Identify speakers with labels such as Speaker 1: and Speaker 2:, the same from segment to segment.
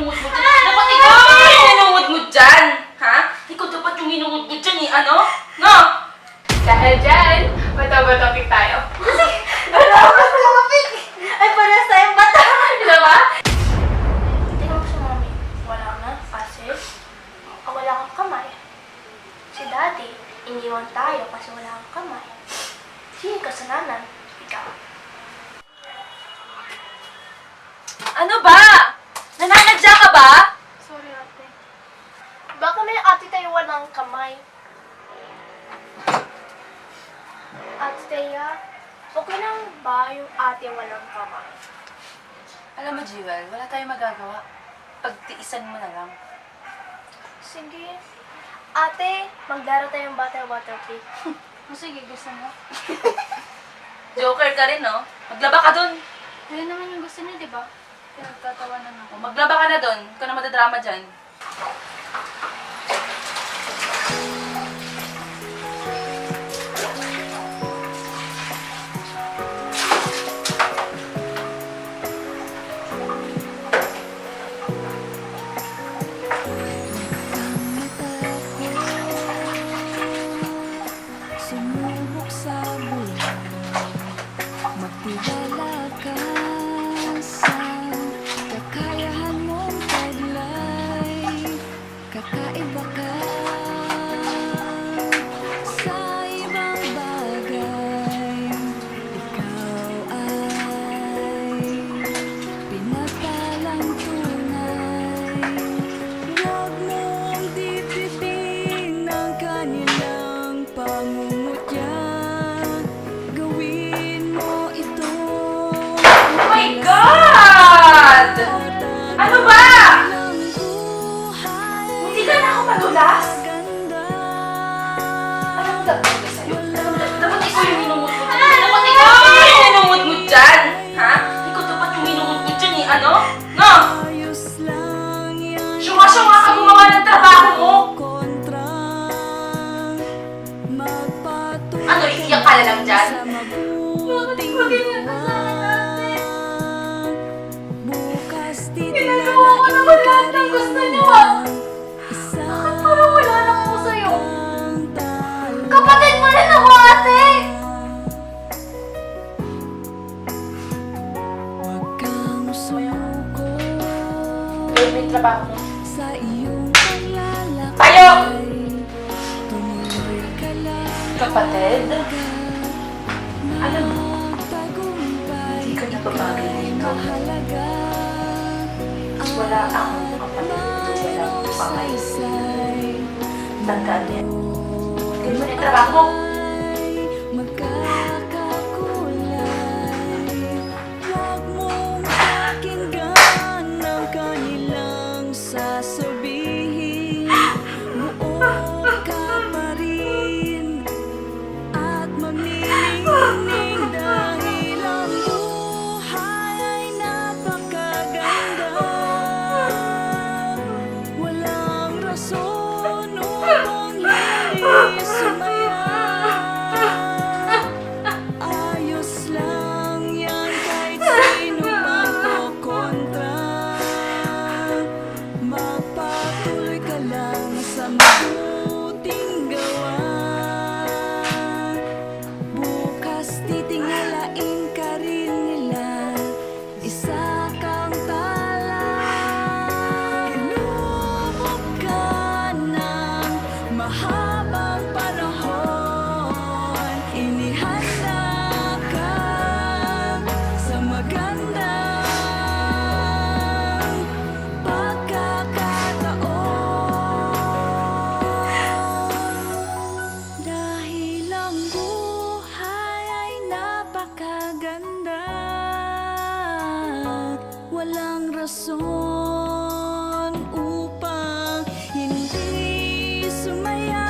Speaker 1: hinungod mo dyan. Dapat ikaw yung hinungod mo dyan. Ha? Ikaw dapat yung hinungod mo dyan eh. Ano? No?
Speaker 2: Dahil dyan, bato-topic tayo.
Speaker 3: Topic! Ay, pares tayong bata!
Speaker 2: Diba ba?
Speaker 4: Tingnan mo si Mami. Wala na kasi wala kang kamay. Si Daddy, iniwan tayo kasi wala kang kamay. Sino yung kasalanan? Ikaw.
Speaker 1: Ano ba? Nananadya ka ba?
Speaker 4: Sorry, ate. Baka may ate tayo walang kamay. Ate Teya, okay lang ba yung ate walang kamay?
Speaker 1: Alam mo, Jewel, wala tayong magagawa. Pagtiisan mo na lang.
Speaker 4: Sige. Ate, maglaro tayong water play.
Speaker 2: Sige, gusto mo?
Speaker 1: Joker ka rin, no? Maglaba ka dun.
Speaker 2: Ayun naman yung gusto niya, di ba? Pinagtatawanan ako.
Speaker 1: O, maglaba ka na dun. Ikaw na madadrama dyan.
Speaker 5: Sumubok sa buhay, magtiwala ka sa kakayahan mong taglay. Kakaiba ka sa ibang bagay. Ikaw ay pinagpalang tunay. Huwag mong dibdibin ang kanilang pangungutya. Gawin mo ito.
Speaker 1: Oh my God! Ano ba? Hindi ka na ako madulas? Alam mo dapat ko sa'yo? Dapat ikaw yung hinungod mo dyan. Dapat ikaw yung hinungod mo dyan. Ha? Ikaw dapat yung hinungod mo dyan eh. Ano? No? Syunga-syunga ka gumawa ng trabaho mo. Ano, iiyak ka na lang dyan?
Speaker 5: Ginagawa ko naman lahat ng gusto niyo
Speaker 4: Bakit parang wala na ako sa'yo? Kapatid mo rin ako, ate!
Speaker 5: Huwag kang sumuko
Speaker 1: Gawin mo yung trabaho mo.
Speaker 5: sa iyong paglalakbay.
Speaker 1: Tayo!
Speaker 5: Tumuloy ka lang
Speaker 1: Kapatid? Alam mo,
Speaker 5: magtagumpay.
Speaker 1: hindi ka nababagay dito.
Speaker 5: Mahalaga
Speaker 1: Wala akong kapatid dito. Walang pangay. Tandaan yan. Gawin mo na yung trabaho mo.
Speaker 5: magkakakulay. Huwag mong pakinggan ang kanilang sasabihin. Buo ka pa rin at magniningning dahil ang buhay ay napakaganda. Walang rason upang hindi sumaya. Ayos lang yan kahit sino magkokontra. Magpatuloy ka lang sa mabuting gawa. Bukas titingalain ka rin nila. Isa kang tala. Inubok ka ng mahabang panahon. Inihanda ka sa magandang pagkakataon. Dahil ang buhay ay napakaganda. Walang rason upang hindi sumaya.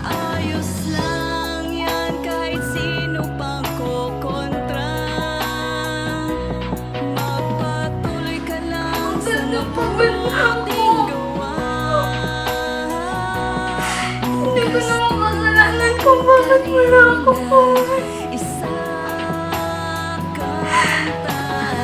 Speaker 5: Ayos lang yan kahit sino pang kokontra. Magpatuloy ka lang sa mabuting gawa.
Speaker 4: Hindi ko naman kasalanan kung bakit wala ako po.
Speaker 5: Isa kang tala.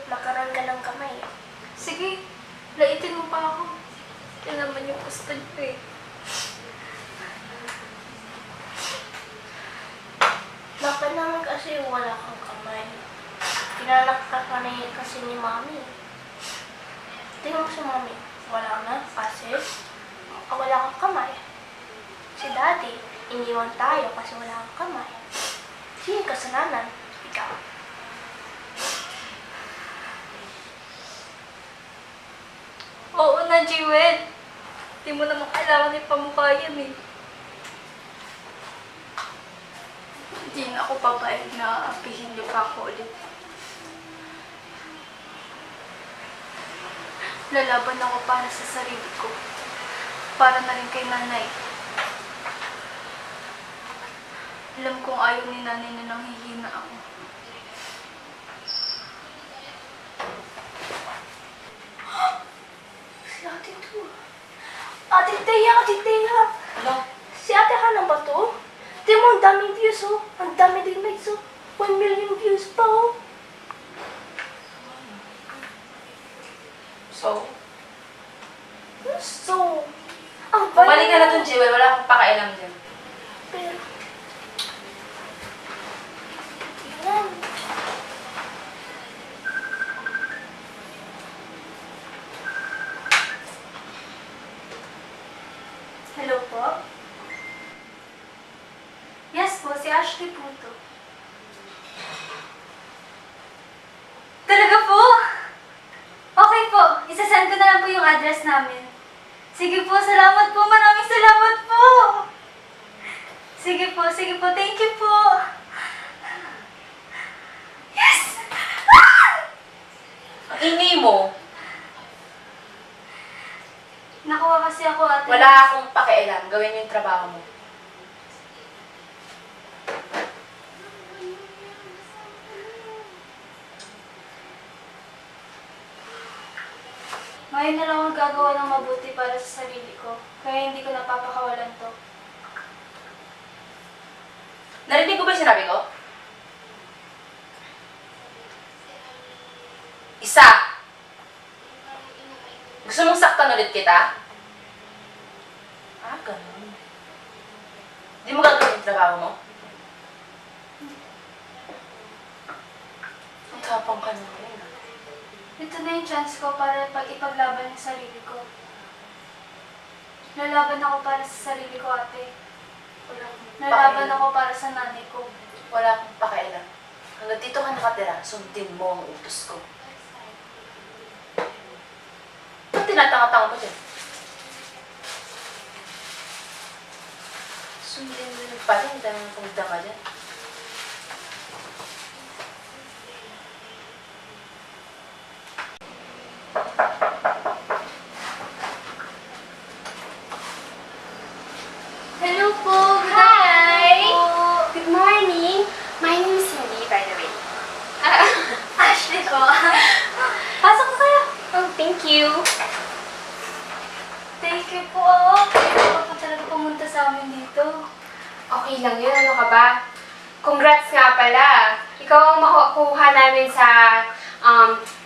Speaker 4: magkaroon ka ng kamay.
Speaker 2: Sige, laitin mo pa ako. Yan naman yung gusto niyo eh.
Speaker 4: Bakit naman kasi wala kang kamay? Pinanak ka kasi ni Mami. Tingnan mo si Mami. Wala na kasi wala kang kamay. Si Daddy, iniwan tayo kasi wala kang kamay. Sino yung kasalanan? Ikaw.
Speaker 2: Oo na, Jewel. Di mo naman kailangan ipamukha yan eh. Hindi na ako papayag na apihin niyo pa ako ulit. Lalaban ako para sa sarili ko. Para na rin kay nanay. Alam kong ayaw ni nanay na nanghihina ako.
Speaker 4: Si Ate to. Ate Thea, Ate Thea.
Speaker 1: Ano?
Speaker 4: Si Ate Hana ba to? Tingnan mo, ang daming views oh. Ang dami din likes oh. 1 million views pa oh.
Speaker 1: So,
Speaker 4: So, ang
Speaker 1: bumalik ka na dun, Jewel. Wala akong pakailam dyan.
Speaker 4: Pero, yan.
Speaker 2: Hello po? Yes po, si Ashley po to. Talaga po? Okay po, isasend ko na lang po yung address namin. Sige po, salamat po, maraming salamat po! Sige po, thank you po! Yes!
Speaker 1: Ang ingay mo,
Speaker 2: Nakuha kasi ako ate.
Speaker 1: wala akong pakialam. Gawin mo yung trabaho mo.
Speaker 2: Ngayon na lang ako gagawa ng mabuti para sa sarili ko. Kaya hindi ko napapakawalan to.
Speaker 1: Narinig ko ba yung sinabi ko? Isa. Gusto mong saktan ulit kita? Ah, ganun. Di mo gagawin yung trabaho mo? Ang tapang ka na rin.
Speaker 2: Ito na yung chance ko para ipaglaban yung sarili ko. Lalaban ako para sa sarili ko, ate. Lalaban ako para sa nanay ko.
Speaker 1: Wala akong pakialam. Hanggang dito ka nakatira, sundin mo ang utos ko. Ba't tinatanga-tanga mo dyan? Sundin mo yung pa rin, dahil punta ka dyan.
Speaker 2: Hello po! Good
Speaker 3: Hi!
Speaker 2: afternoon po!
Speaker 3: Good morning. My name is Cindy, by the way.
Speaker 2: Ashley po. Pasok po kayo.
Speaker 3: Oh, thank you.
Speaker 2: Thank you po. Kaya po talaga pumunta sa amin dito.
Speaker 3: Okay lang yun, ano ka ba? Congrats nga pala. Ikaw ang makukuha namin sa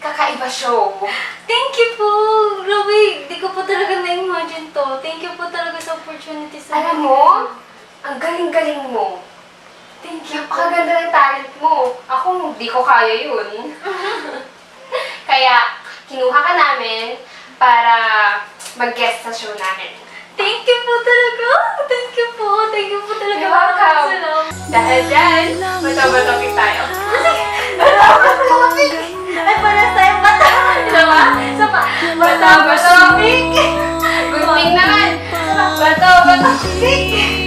Speaker 3: kakaiba show.
Speaker 2: Thank you po! Grabe, di ko po talaga na-imagine to. Thank you po talaga sa opportunity sa
Speaker 3: Alam mo, ang galing-galing mo.
Speaker 2: Thank you po.
Speaker 3: Napakaganda ng talent mo. Ako, di ko kaya yun. Kaya, kinuha ka namin para mag-guest sa show namin.
Speaker 2: Thank you po talaga! Thank you po! Thank you po talaga!
Speaker 3: You're welcome.
Speaker 2: Maraming salamat.
Speaker 3: Dahil dyan, mataba-topic tayo.
Speaker 2: Ay, pares tayong bata!
Speaker 3: Sama?
Speaker 2: Sama!
Speaker 3: Mataba-topic! Good thing naman! Bato-bato-topic!